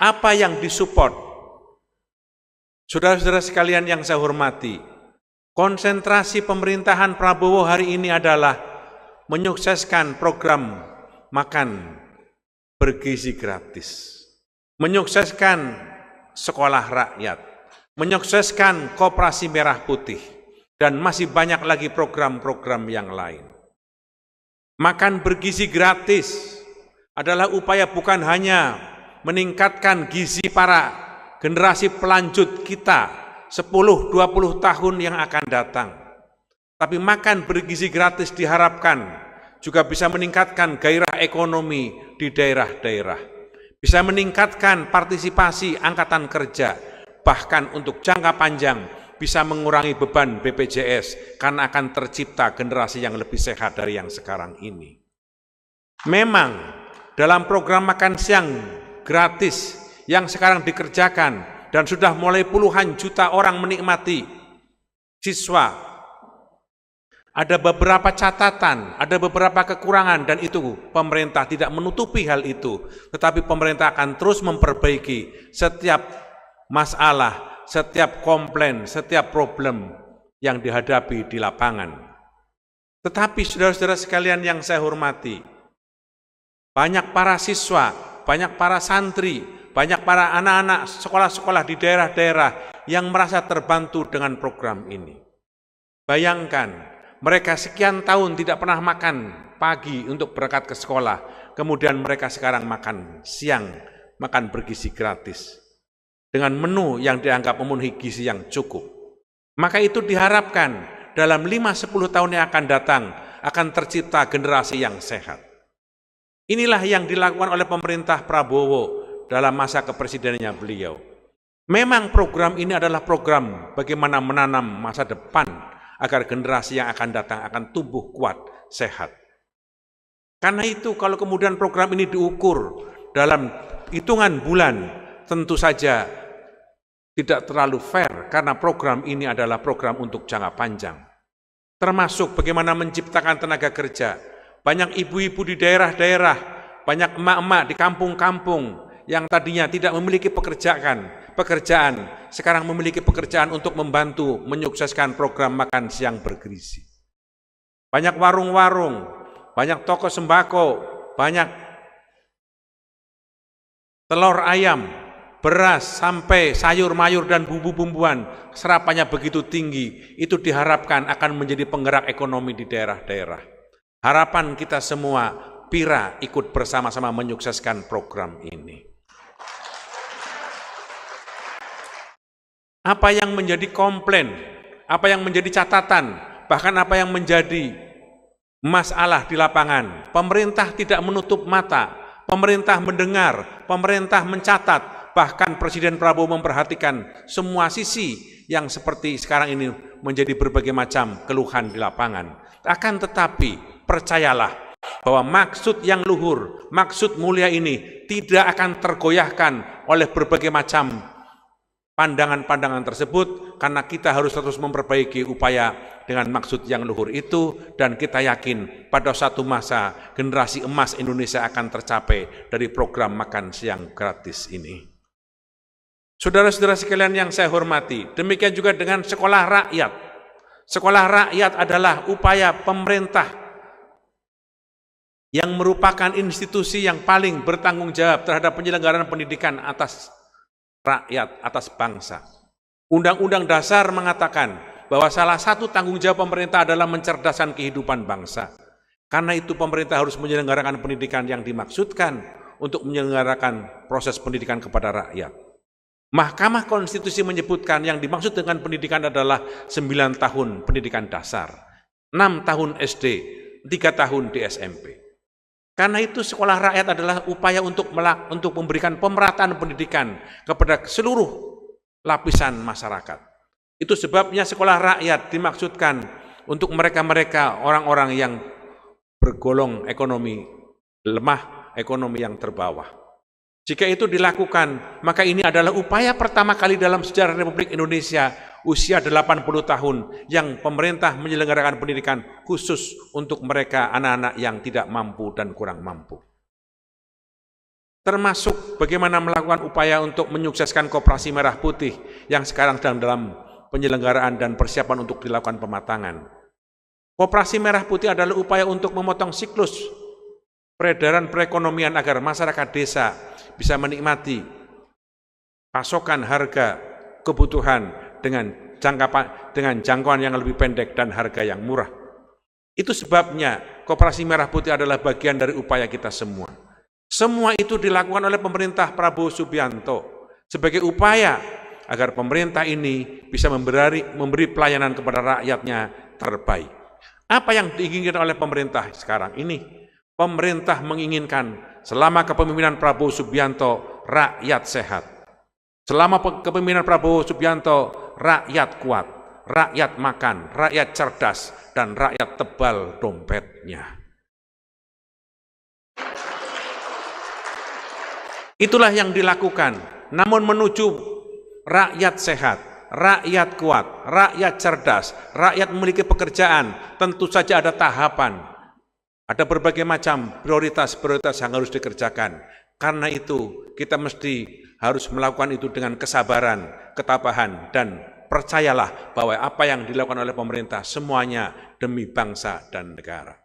Apa yang disupport? Saudara-saudara sekalian yang saya hormati, konsentrasi pemerintahan Prabowo hari ini adalah menyukseskan program makan bergizi gratis, menyukseskan sekolah rakyat, menyukseskan koperasi merah putih, dan masih banyak lagi program-program yang lain. Makan bergizi gratis adalah upaya bukan hanya meningkatkan gizi para generasi pelanjut kita 10-20 tahun yang akan datang. Tapi makan bergizi gratis diharapkan juga bisa meningkatkan gairah ekonomi di daerah-daerah. Bisa meningkatkan partisipasi angkatan kerja, bahkan untuk jangka panjang bisa mengurangi beban BPJS karena akan tercipta generasi yang lebih sehat dari yang sekarang ini. Memang dalam program makan siang gratis yang sekarang dikerjakan dan sudah mulai puluhan juta orang menikmati, siswa, ada beberapa catatan, ada beberapa kekurangan, dan itu pemerintah tidak menutupi hal itu, tetapi pemerintah akan terus memperbaiki setiap masalah, setiap komplain, setiap problem yang dihadapi di lapangan. Tetapi saudara-saudara sekalian yang saya hormati, banyak para siswa, banyak para santri, banyak para anak-anak sekolah-sekolah di daerah-daerah yang merasa terbantu dengan program ini. Bayangkan, mereka sekian tahun tidak pernah makan pagi untuk berangkat ke sekolah, kemudian mereka sekarang makan siang, makan bergizi gratis, dengan menu yang dianggap memenuhi gizi yang cukup. Maka itu diharapkan dalam 5-10 tahun yang akan datang, akan tercipta generasi yang sehat. Inilah yang dilakukan oleh pemerintah Prabowo dalam masa kepresidenannya beliau. Memang program ini adalah program bagaimana menanam masa depan agar generasi yang akan datang akan tumbuh kuat, sehat. Karena itu kalau kemudian program ini diukur dalam hitungan bulan, tentu saja tidak terlalu fair karena program ini adalah program untuk jangka panjang. Termasuk bagaimana menciptakan tenaga kerja. Banyak ibu-ibu di daerah-daerah, banyak emak-emak di kampung-kampung yang tadinya tidak memiliki pekerjaan, sekarang memiliki pekerjaan untuk membantu menyukseskan program makan siang bergizi. Banyak warung-warung, banyak toko sembako, banyak telur ayam, beras, sampai sayur-mayur dan bumbu-bumbuan, serapannya begitu tinggi, itu diharapkan akan menjadi penggerak ekonomi di daerah-daerah. Harapan kita semua, PIRA ikut bersama-sama menyukseskan program ini. Apa yang menjadi komplain, apa yang menjadi catatan, bahkan apa yang menjadi masalah di lapangan, pemerintah tidak menutup mata, pemerintah mendengar, pemerintah mencatat, bahkan Presiden Prabowo memperhatikan semua sisi yang seperti sekarang ini menjadi berbagai macam keluhan di lapangan. Akan tetapi, percayalah bahwa maksud yang luhur, maksud mulia ini tidak akan tergoyahkan oleh berbagai macam pandangan-pandangan tersebut, karena kita harus terus memperbaiki upaya dengan maksud yang luhur itu, dan kita yakin pada suatu masa generasi emas Indonesia akan tercapai dari program makan siang gratis ini. Saudara-saudara sekalian yang saya hormati, demikian juga dengan sekolah rakyat. Sekolah rakyat adalah upaya pemerintah yang merupakan institusi yang paling bertanggung jawab terhadap penyelenggaraan pendidikan atas rakyat, atas bangsa. Undang-Undang Dasar mengatakan bahwa salah satu tanggung jawab pemerintah adalah mencerdaskan kehidupan bangsa. Karena itu pemerintah harus menyelenggarakan pendidikan yang dimaksudkan untuk menyelenggarakan proses pendidikan kepada rakyat. Mahkamah Konstitusi menyebutkan yang dimaksud dengan pendidikan adalah 9 tahun pendidikan dasar, 6 tahun SD, 3 tahun di SMP. Karena itu sekolah rakyat adalah upaya untuk memberikan pemerataan pendidikan kepada seluruh lapisan masyarakat. Itu sebabnya sekolah rakyat dimaksudkan untuk mereka-mereka orang-orang yang bergolong ekonomi lemah, ekonomi yang terbawah. Jika itu dilakukan, maka ini adalah upaya pertama kali dalam sejarah Republik Indonesia usia 80 tahun yang pemerintah menyelenggarakan pendidikan khusus untuk mereka anak-anak yang tidak mampu dan kurang mampu. termasuk bagaimana melakukan upaya untuk menyukseskan Koperasi Merah Putih yang sekarang sedang dalam penyelenggaraan dan persiapan untuk dilakukan pematangan. Koperasi Merah Putih adalah upaya untuk memotong siklus peredaran perekonomian agar masyarakat desa bisa menikmati pasokan harga kebutuhan dengan jangkauan yang lebih pendek dan harga yang murah. Itu sebabnya Koperasi Merah Putih adalah bagian dari upaya kita semua. Semua itu dilakukan oleh pemerintah Prabowo Subianto sebagai upaya agar pemerintah ini bisa memberi pelayanan kepada rakyatnya terbaik. Apa yang diinginkan oleh pemerintah sekarang ini? Pemerintah menginginkan selama kepemimpinan Prabowo Subianto rakyat sehat. Selama kepemimpinan Prabowo Subianto rakyat kuat, rakyat makan, rakyat cerdas, dan rakyat tebal dompetnya. Itulah yang dilakukan, namun menuju rakyat sehat, rakyat kuat, rakyat cerdas, rakyat memiliki pekerjaan, tentu saja ada tahapan. Ada berbagai macam prioritas-prioritas yang harus dikerjakan. Karena itu, kita mesti harus melakukan itu dengan kesabaran, ketabahan, dan percayalah bahwa apa yang dilakukan oleh pemerintah semuanya demi bangsa dan negara.